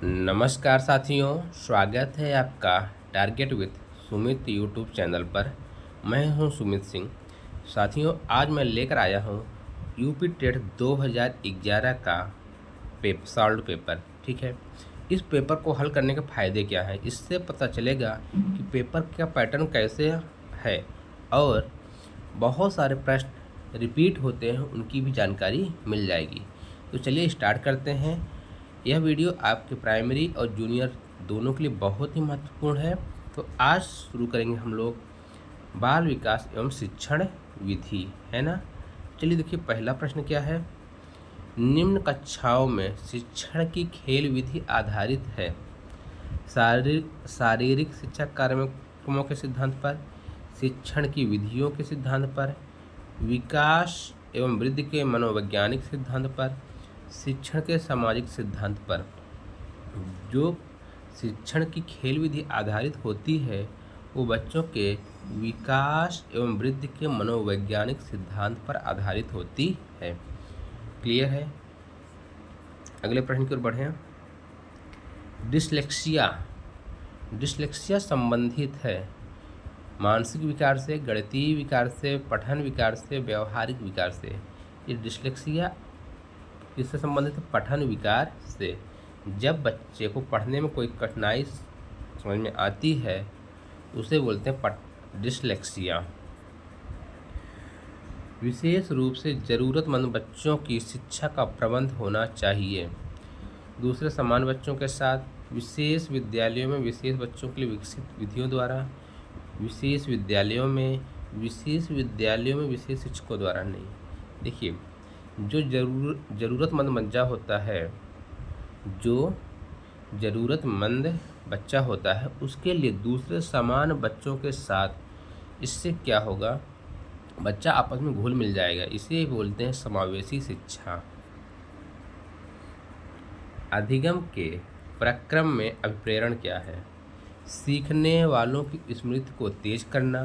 नमस्कार साथियों, स्वागत है आपका target with Sumit YouTube channel पर। मैं हूं सुमित सिंह। साथियों, आज मैं लेकर आया हूं यूपी टेट 2011 का सॉल्व पेपर। ठीक है, इस पेपर को हल करने के फ़ायदे क्या हैं, इससे पता चलेगा कि पेपर का पैटर्न कैसे है और बहुत सारे प्रश्न रिपीट होते हैं, उनकी भी जानकारी मिल जाएगी। तो चलिए स्टार्ट करते हैं। यह वीडियो आपके प्राइमरी और जूनियर दोनों के लिए बहुत ही महत्वपूर्ण है। तो आज शुरू करेंगे हम लोग बाल विकास एवं शिक्षण विधि, है ना। चलिए देखिए, पहला प्रश्न क्या है। निम्न कक्षाओं में शिक्षण की खेल विधि आधारित है। शारीरिक शिक्षा कार्यक्रमों के सिद्धांत पर, शिक्षण की विधियों के सिद्धांत पर, विकास एवं वृद्धि के मनोवैज्ञानिक सिद्धांत पर, शिक्षण के सामाजिक सिद्धांत पर। जो शिक्षण की खेल विधि आधारित होती है वो बच्चों के विकास एवं वृद्धि के मनोवैज्ञानिक सिद्धांत पर आधारित होती है। क्लियर है। अगले प्रश्न की ओर बढ़ें। डिसलेक्सिया संबंधित है मानसिक विकार से, गणितीय विकार से, पठन विकार से, व्यवहारिक विकार से। ये डिसलेक्सिया किससे संबंधित है? पठन विकार से। जब बच्चे को पढ़ने में कोई कठिनाई समझ में आती है उसे बोलते हैं डिसलेक्सिया। विशेष रूप से ज़रूरतमंद बच्चों की शिक्षा का प्रबंध होना चाहिए। दूसरे समान बच्चों के साथ विशेष विद्यालयों में विशेष बच्चों के लिए विकसित विधियों द्वारा, विशेष विद्यालयों में विशेष शिक्षकों द्वारा नहीं। देखिए, जो ज़रूरतमंद बच्चा होता है, जो ज़रूरतमंद बच्चा होता है उसके लिए दूसरे समान बच्चों के साथ, इससे क्या होगा, बच्चा आपस में घुल मिल जाएगा। इसे बोलते हैं समावेशी शिक्षा। अधिगम के प्रक्रम में अभिप्रेरण क्या है? सीखने वालों की स्मृति को तेज करना,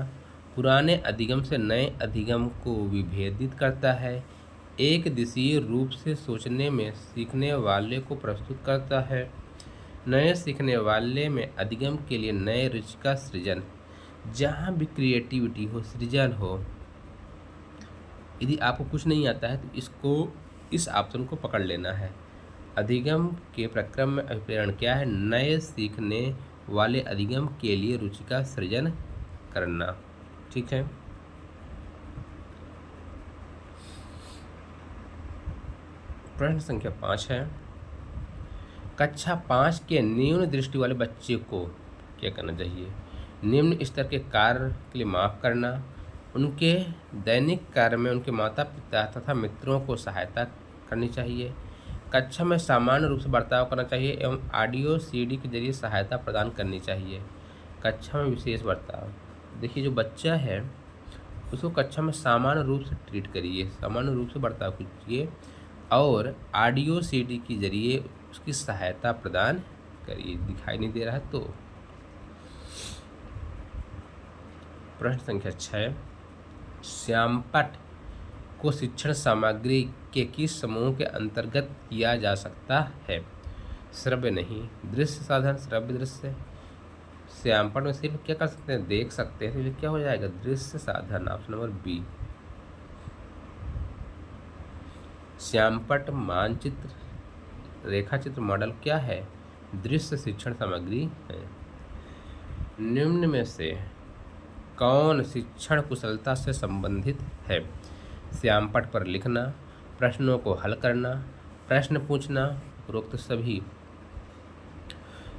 पुराने अधिगम से नए अधिगम को विभेदित करता है, एक दिशीय रूप से सोचने में सीखने वाले को प्रस्तुत करता है, नए सीखने वाले में अधिगम के लिए नए रुचि का सृजन। जहाँ भी क्रिएटिविटी हो, सृजन हो। यदि आपको कुछ नहीं आता है तो इस ऑप्शन को पकड़ लेना है। अधिगम के प्रक्रम में अभिप्रेरण क्या है? नए सीखने वाले अधिगम के लिए रुचि का सृजन करना। ठीक है। प्रश्न संख्या 5 है। कक्षा 5 के निम्न दृष्टि वाले बच्चे को क्या करना चाहिए? निम्न स्तर के कार्य के लिए माफ़ करना, उनके दैनिक कार्य में उनके माता पिता तथा मित्रों को सहायता करनी चाहिए, कक्षा में सामान्य रूप से बर्ताव करना चाहिए एवं ऑडियो सीडी के जरिए सहायता प्रदान करनी चाहिए। कक्षा में विशेष बर्ताव। देखिए, जो बच्चा है उसको कक्षा में सामान्य रूप से ट्रीट करिए, सामान्य रूप से बर्ताव कीजिए और ऑडियो सीडी के जरिए उसकी सहायता प्रदान करिए। दिखाई नहीं दे रहा है तो। प्रश्न संख्या 6। श्यामपट्ट को शिक्षण सामग्री के किस समूह के अंतर्गत किया जा सकता है? श्रव्य नहीं, दृश्य साधन, श्रव्य दृश्य। श्यामपट्ट में सिर्फ क्या कर सकते हैं? देख सकते हैं, तो ये क्या हो जाएगा? दृश्य साधन, ऑप्शन नंबर बी। श्यामपट्ट मानचित्र, रेखाचित्र मॉडल क्या है? दृश्य शिक्षण सामग्री है। निम्न में से कौन शिक्षण कुशलता से संबंधित है? श्यामपट्ट पर लिखना, प्रश्नों को हल करना, प्रश्न पूछना, उपरोक्त सभी।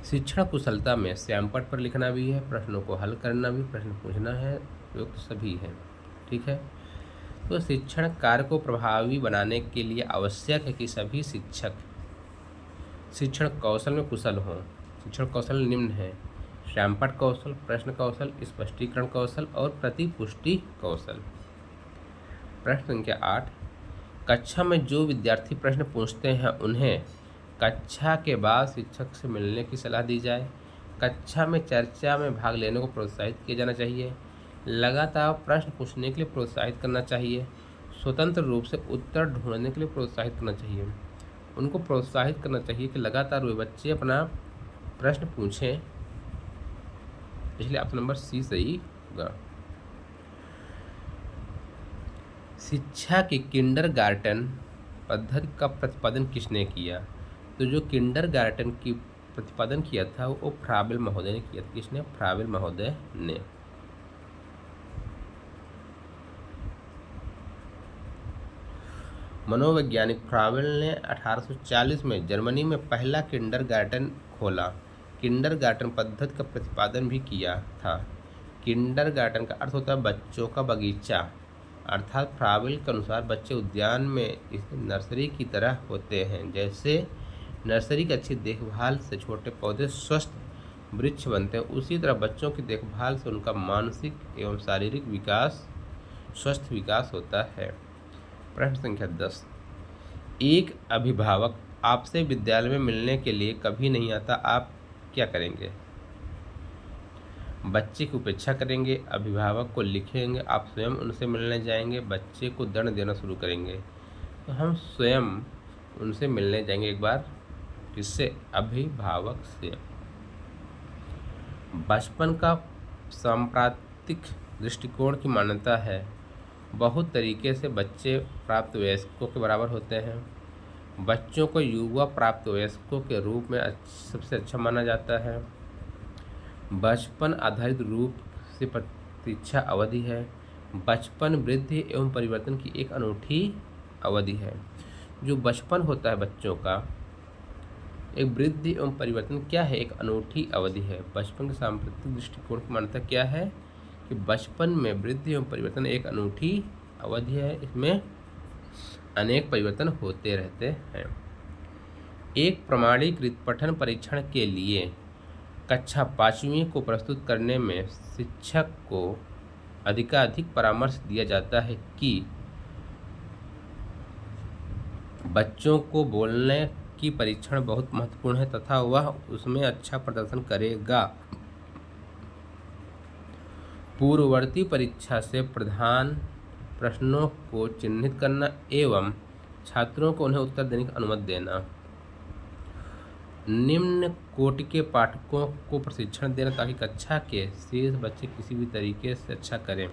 शिक्षण कुशलता में श्यामपट्ट पर लिखना भी है, प्रश्नों को हल करना भी, प्रश्न पूछना है, उपरोक्त सभी है। ठीक है। तो शिक्षण कार्य को प्रभावी बनाने के लिए आवश्यक है कि सभी शिक्षक शिक्षण कौशल में कुशल हों। शिक्षण कौशल निम्न है: श्यामपट्ट कौशल, प्रश्न कौशल, स्पष्टीकरण कौशल और प्रतिपुष्टि कौशल। प्रश्न संख्या 8। कक्षा में जो विद्यार्थी प्रश्न पूछते हैं उन्हें कक्षा के बाद शिक्षक से मिलने की सलाह दी जाए। कक्षा में चर्चा में भाग लेने को प्रोत्साहित किया जाना चाहिए। लगातार प्रश्न पूछने के लिए प्रोत्साहित करना चाहिए। स्वतंत्र रूप से उत्तर ढूंढने के लिए प्रोत्साहित करना चाहिए। उनको प्रोत्साहित करना चाहिए कि लगातार वे बच्चे अपना प्रश्न पूछें, इसलिए ऑप्शन नंबर सी सही होगा। शिक्षा की किंडरगार्टन पद्धति का प्रतिपादन किसने किया? तो जो किंडरगार्टन की प्रतिपादन किया था वो फ्राबेल महोदय ने किया था। किसने? फ्राबेल महोदय ने। मनोवैज्ञानिक फ्राबेल ने 1840 में जर्मनी में पहला किंडरगार्टन खोला। किंडरगार्टन पद्धति का प्रतिपादन भी किया था। किंडरगार्टन का अर्थ होता है बच्चों का बगीचा, अर्थात फ्राबेल के अनुसार बच्चे उद्यान में इस नर्सरी की तरह होते हैं। जैसे नर्सरी की अच्छी देखभाल से छोटे पौधे स्वस्थ वृक्ष बनते हैं, उसी तरह बच्चों की देखभाल से उनका मानसिक एवं शारीरिक विकास, स्वस्थ विकास होता है। प्रश्न संख्या 10। एक अभिभावक आपसे विद्यालय में मिलने के लिए कभी नहीं आता, आप क्या करेंगे? बच्चे की उपेक्षा करेंगे, अभिभावक को लिखेंगे, आप स्वयं उनसे मिलने जाएंगे, बच्चे को दंड देना शुरू करेंगे? तो हम स्वयं उनसे मिलने जाएंगे एक बार। किससे? अभिभावक से। बचपन का सांप्रदायिक दृष्टिकोण की मान्यता है बहुत तरीके से बच्चे प्राप्त वयस्कों के बराबर होते हैं। बच्चों को युवा प्राप्त वयस्कों के रूप में सबसे अच्छा माना जाता है। बचपन आधारित रूप से प्रतीक्षा अवधि है। बचपन वृद्धि एवं परिवर्तन की एक अनूठी अवधि है। जो बचपन होता है बच्चों का, एक वृद्धि एवं परिवर्तन क्या है? एक अनूठी अवधि है। बचपन के सांप्रदायिक दृष्टिकोण की मान्यता क्या है कि बचपन में वृद्धि एवं परिवर्तन एक अनूठी अवधि है, इसमें अनेक परिवर्तन होते रहते हैं। एक प्रमाणीकृत पठन परीक्षण के लिए कक्षा 5वीं को प्रस्तुत करने में शिक्षक को अधिकाधिक परामर्श दिया जाता है कि बच्चों को बोलने की परीक्षण बहुत महत्वपूर्ण है तथा वह उसमें अच्छा प्रदर्शन करेगा। पूर्ववर्ती परीक्षा से प्रधान प्रश्नों को चिन्हित करना एवं छात्रों को उन्हें उत्तर देने की अनुमति देना। निम्न कोटि के पाठकों को प्रशिक्षण देना ताकि कक्षा के शेष बच्चे किसी भी तरीके से अच्छा करें।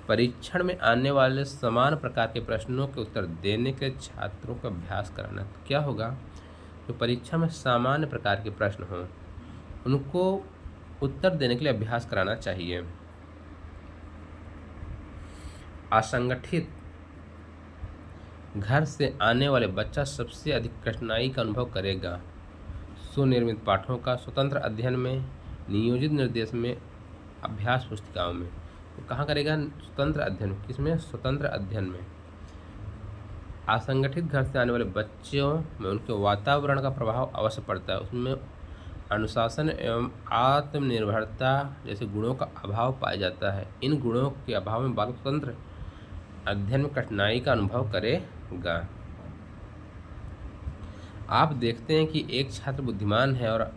परीक्षण में आने वाले समान प्रकार के प्रश्नों के उत्तर देने के छात्रों का अभ्यास कराना। तो क्या होगा? तो परीक्षा में सामान्य प्रकार के प्रश्न हों, उनको उत्तर देने के लिए अभ्यास कराना चाहिए। असंगठित घर से आने वाले बच्चा सबसे अधिक कठिनाई का अनुभव करेगा। स्वनिर्मित पाठों का स्वतंत्र अध्ययन में, नियोजित निर्देश में, अभ्यास पुस्तिकाओं में। तो कहाँ करेगा? स्वतंत्र अध्ययन। किसमें? स्वतंत्र अध्ययन में। असंगठित घर से आने वाले बच्चों में उनके वातावरण का प्रभाव अवश्य पड़ता है। उसमें अनुशासन एवं आत्मनिर्भरता जैसे गुणों का अभाव पाया जाता है। इन गुणों के अभाव में बालक स्वतंत्र अध्ययन में कठिनाई का अनुभव करेगा। आप देखते हैं कि एक छात्र बुद्धिमान है और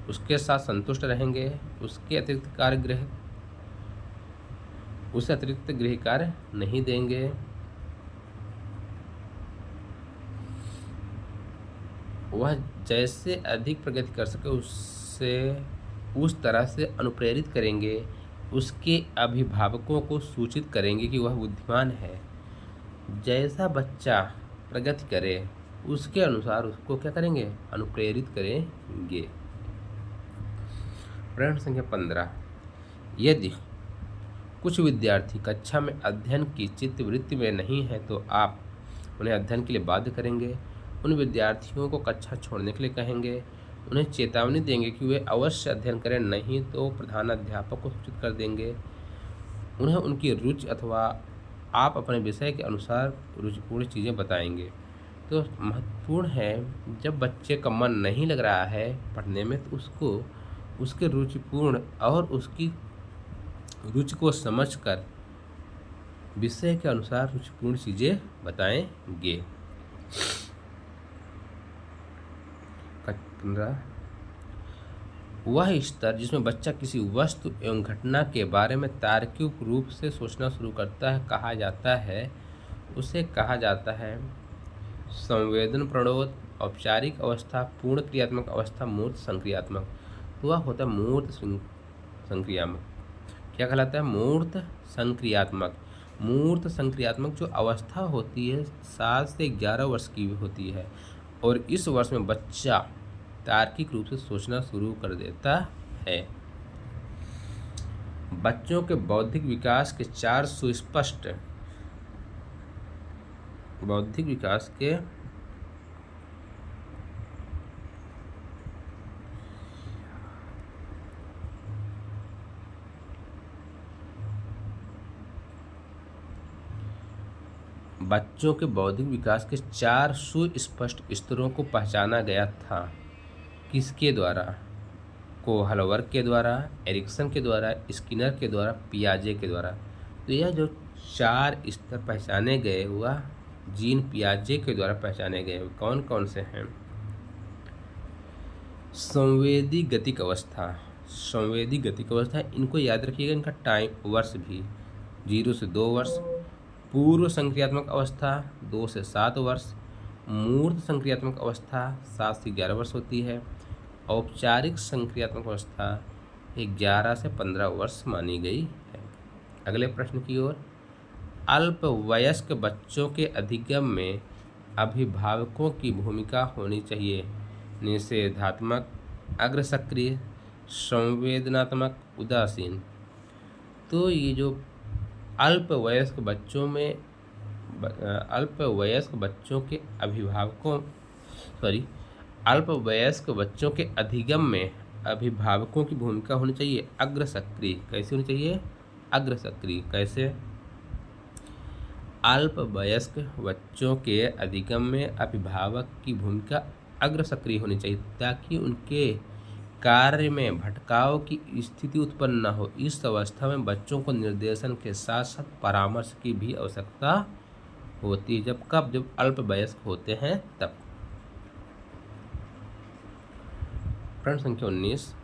उसके साथ संतुष्ट रहेंगे, उसे अतिरिक्त गृह कार्य नहीं देंगे। वह जैसे अधिक प्रगति कर सके उससे उस तरह से अनुप्रेरित करेंगे। उसके अभिभावकों को सूचित करेंगे कि वह बुद्धिमान है। जैसा बच्चा प्रगति करे उसके अनुसार उसको क्या करेंगे? अनुप्रेरित करेंगे। प्रश्न संख्या 15। यदि कुछ विद्यार्थी कक्षा में अध्ययन की चित्तवृत्ति में नहीं है तो आप उन्हें अध्ययन के लिए बाध्य करेंगे। उन विद्यार्थियों को कक्षा छोड़ने के लिए कहेंगे। उन्हें चेतावनी देंगे कि वे अवश्य अध्ययन करें, नहीं तो प्रधानाध्यापक को सूचित कर देंगे। उन्हें उनकी रुचि अथवा आप अपने विषय के अनुसार रुचिपूर्ण चीज़ें बताएंगे। तो महत्वपूर्ण है, जब बच्चे का मन नहीं लग रहा है पढ़ने में तो उसको उसके रुचिपूर्ण और उसकी रुचि को समझकर विषय के अनुसार रुचिपूर्ण चीज़ें बताएंगे। 15। वह स्तर जिसमें बच्चा किसी वस्तु एवं घटना के बारे में तार्किक रूप से सोचना शुरू करता है, उसे कहा जाता है संवेदन प्रणोद, औपचारिक अवस्था, पूर्ण क्रियात्मक अवस्था, मूर्त संक्रियात्मक। तो वह होता है मूर्त संक्रियात्मक। क्या कहलाता है? मूर्त संक्रियात्मक। मूर्त संक्रियात्मक जो अवस्था होती है 7 से 11 वर्ष की होती है, और इस वर्ष में बच्चा तार्किक रूप से सोचना शुरू कर देता है। बच्चों के बौद्धिक विकास के 4 सुस्पष्ट बौद्धिक विकास के बच्चों के बौद्धिक विकास के 4 सुस्पष्ट स्तरों को पहचाना गया था। किसके द्वारा? कोहलवर्ग के द्वारा, एरिक्सन के द्वारा, स्किनर के द्वारा, पियाजे के द्वारा। तो यह जो 4 स्तर पहचाने गए वह जीन पियाजे के द्वारा पहचाने गए। कौन कौन से हैं? संवेदी गतिक अवस्था। संवेदी गतिक अवस्था, इनको याद रखिएगा, इनका टाइम वर्ष भी 0 से 2 वर्ष। पूर्व संक्रियात्मक अवस्था 2 से 7 वर्ष। मूर्त संक्रियात्मक अवस्था 7 से 11 वर्ष होती है। औपचारिक संक्रियात्मक अवस्था 11 से 15 वर्ष मानी गई है। अगले प्रश्न की ओर। अल्पवयस्क बच्चों के अधिगम में अभिभावकों की भूमिका होनी चाहिए। निषेधात्मक, अग्रसक्रिय, संवेदनात्मक, उदासीन। तो ये जो अल्पवयस्क बच्चों के अधिगम में अभिभावकों की भूमिका होनी चाहिए अग्रसक्रिय। कैसे होनी चाहिए? अग्रसक्रिय। कैसे? अल्पवयस्क बच्चों के अधिगम में अभिभावक की भूमिका अग्रसक्रिय होनी चाहिए, ताकि उनके कार्य में भटकाव की स्थिति उत्पन्न न हो। इस अवस्था में बच्चों को निर्देशन के साथ साथ परामर्श की भी आवश्यकता होती है। जब अल्पवयस्क होते हैं तब। प्रश्न संख्या 19।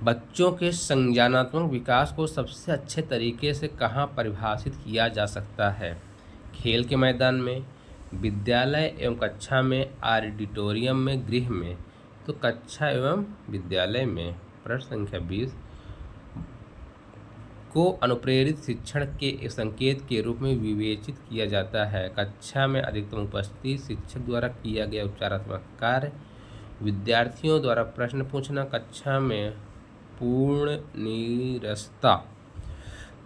बच्चों के संज्ञानात्मक विकास को सबसे अच्छे तरीके से कहाँ परिभाषित किया जा सकता है? खेल के मैदान में, विद्यालय एवं कक्षा में, ऑडिटोरियम में, गृह में। तो कक्षा एवं विद्यालय में। प्रश्न संख्या 20 को अनुप्रेरित शिक्षण के एक संकेत के रूप में विवेचित किया जाता है। कक्षा में अधिकतम उपस्थिति, शिक्षक द्वारा किया गया उपचारात्मक कार्य, विद्यार्थियों द्वारा प्रश्न पूछना, कक्षा में पूर्ण नीरसता।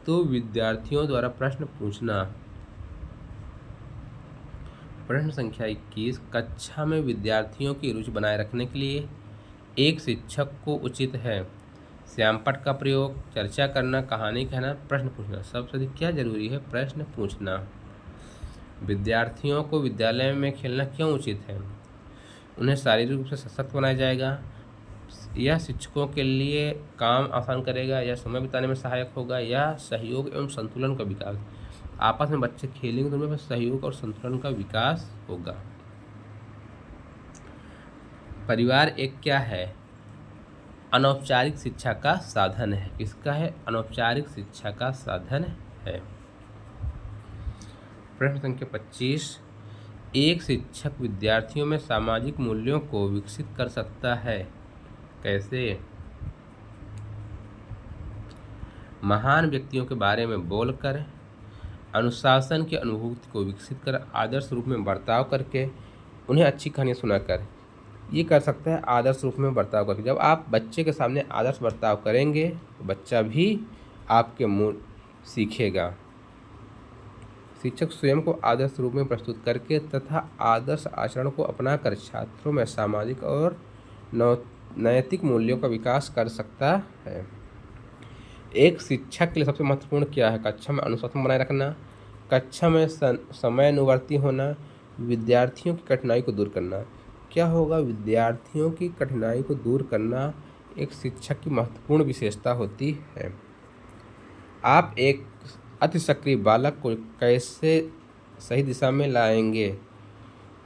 तो विद्यार्थियों द्वारा प्रश्न पूछना। प्रश्न संख्या 21 कक्षा में विद्यार्थियों की रुचि बनाए रखने के लिए एक शिक्षक को उचित है श्यामपट्ट का प्रयोग, चर्चा करना, कहानी कहना, प्रश्न पूछना। सबसे अधिक क्या जरूरी है? प्रश्न पूछना। विद्यार्थियों को विद्यालय में खेलना क्यों उचित है? उन्हें शारीरिक रूप से सशक्त बनाया जाएगा, यह शिक्षकों के लिए काम आसान करेगा, या समय बिताने में सहायक होगा, या सहयोग एवं संतुलन का विकास। आपस में बच्चे खेलेंगे तो उनमें सहयोग और संतुलन का विकास होगा। परिवार एक क्या है? अनौपचारिक शिक्षा का साधन है। किसका है? अनौपचारिक शिक्षा का साधन है। प्रश्न संख्या 25 एक शिक्षक विद्यार्थियों में सामाजिक मूल्यों को विकसित कर सकता है। कैसे? महान व्यक्तियों के बारे में बोलकर, अनुशासन की अनुभूति को विकसित कर, आदर्श रूप में बर्ताव करके, उन्हें अच्छी कहानियाँ सुनाकर। ये कर सकता है आदर्श रूप में बर्ताव करके। जब आप बच्चे के सामने आदर्श बर्ताव करेंगे तो बच्चा भी आपके मूल सीखेगा। शिक्षक स्वयं को आदर्श रूप में प्रस्तुत करके तथा आदर्श आचरण को अपनाकर छात्रों में सामाजिक और नैतिक मूल्यों का विकास कर सकता है। एक शिक्षक के लिए सबसे महत्वपूर्ण क्या है? कक्षा में अनुशासन बनाए रखना, कक्षा में समयानुवर्ती होना, विद्यार्थियों की कठिनाई को दूर करना। क्या होगा? विद्यार्थियों की कठिनाई को दूर करना एक शिक्षक की महत्वपूर्ण विशेषता होती है। आप एक अति सक्रिय बालक को कैसे सही दिशा में लाएंगे?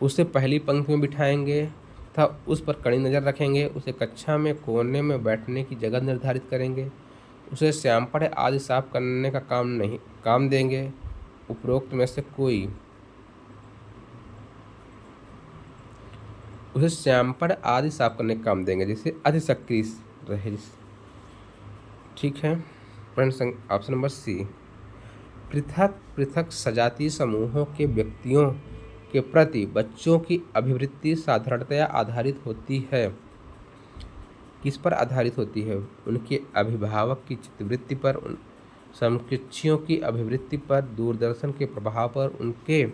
उसे पहली पंक्ति में बिठाएंगे तथा उस पर कड़ी नज़र रखेंगे। उसे कक्षा में कोने में बैठने की जगह निर्धारित करेंगे। उसे श्यामपढ़ आदि साफ करने का काम देंगे। उपरोक्त में से कोई उसे श्यामपढ़ आदि साफ करने का काम देंगे जिससे अति सक्रिय रहे। ठीक है। प्रश्न ऑप्शन नंबर सी। पृथक पृथक सजातीय समूहों के व्यक्तियों के प्रति बच्चों की अभिवृत्ति साधारणतया आधारित होती है। किस पर आधारित होती है? उनके अभिभावक की चित्तवृत्ति पर, समकक्षियों की अभिवृत्ति पर, दूरदर्शन के प्रभाव पर, उनके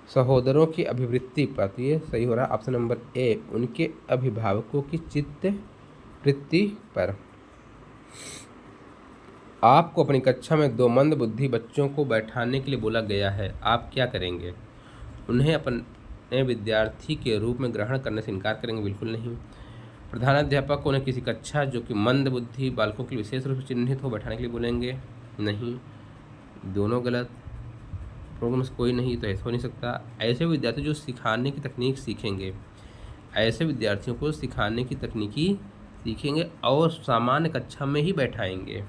सहोदरों की अभिवृत्ति पर। तो ये सही हो रहा है ऑप्शन नंबर ए, उनके अभिभावकों की चित्तवृत्ति पर। आपको अपनी कक्षा में 2 मंदबुद्धि बच्चों को बैठाने के लिए बोला गया है, आप क्या करेंगे? उन्हें अपने विद्यार्थी के रूप में ग्रहण करने से इनकार करेंगे? बिल्कुल नहीं। प्रधानाध्यापक को उन्हें किसी कक्षा जो कि मंदबुद्धि बालकों के लिए विशेष रूप से चिन्हित हो बैठाने के लिए बोलेंगे? नहीं, दोनों गलत। प्रोग्राम से कोई नहीं, तो ऐसा हो नहीं सकता। ऐसे विद्यार्थी जो सिखाने की तकनीक सीखेंगे, ऐसे विद्यार्थियों को सिखाने की तकनीकी सीखेंगे और सामान्य कक्षा में ही बैठाएंगे।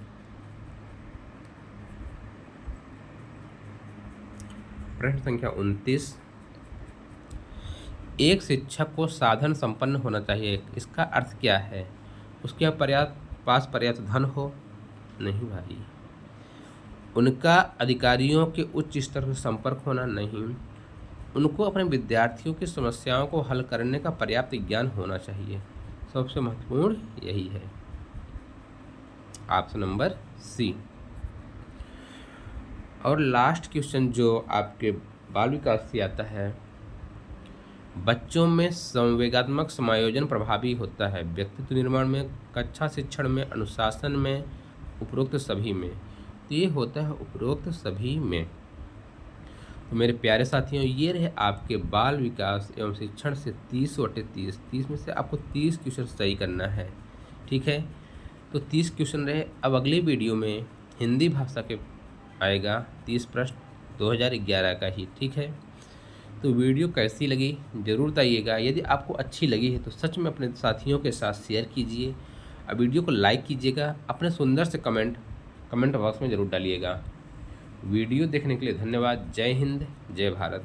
प्रश्न संख्या 29। एक शिक्षक को साधन संपन्न होना चाहिए, इसका अर्थ क्या है? उसके पास पर्याप्त धन हो? नहीं भाई। उनका अधिकारियों के उच्च स्तर से संपर्क होना? नहीं। उनको अपने विद्यार्थियों की समस्याओं को हल करने का पर्याप्त ज्ञान होना चाहिए। सबसे महत्वपूर्ण यही है, ऑप्शन नंबर सी। और लास्ट क्वेश्चन जो आपके बाल विकास से आता है, बच्चों में संवेगात्मक समायोजन प्रभावी होता है व्यक्तित्व निर्माण में, कक्षा शिक्षण में, अनुशासन में, उपरोक्त सभी में? तो ये होता है उपरोक्त सभी में। तो मेरे प्यारे साथियों, ये रहे आपके बाल विकास एवं शिक्षण से 30/30। 30 में से आपको 30 क्वेश्चन सही करना है। ठीक है, तो 30 क्वेश्चन रहे। अब अगली वीडियो में हिंदी भाषा के आएगा 30 प्रश्न 2011 का ही। ठीक है, तो वीडियो कैसी लगी ज़रूर बताइएगा। यदि आपको अच्छी लगी है तो सच में अपने साथियों के साथ शेयर कीजिए और वीडियो को लाइक कीजिएगा। अपने सुंदर से कमेंट बॉक्स में ज़रूर डालिएगा। वीडियो देखने के लिए धन्यवाद। जय हिंद, जय भारत।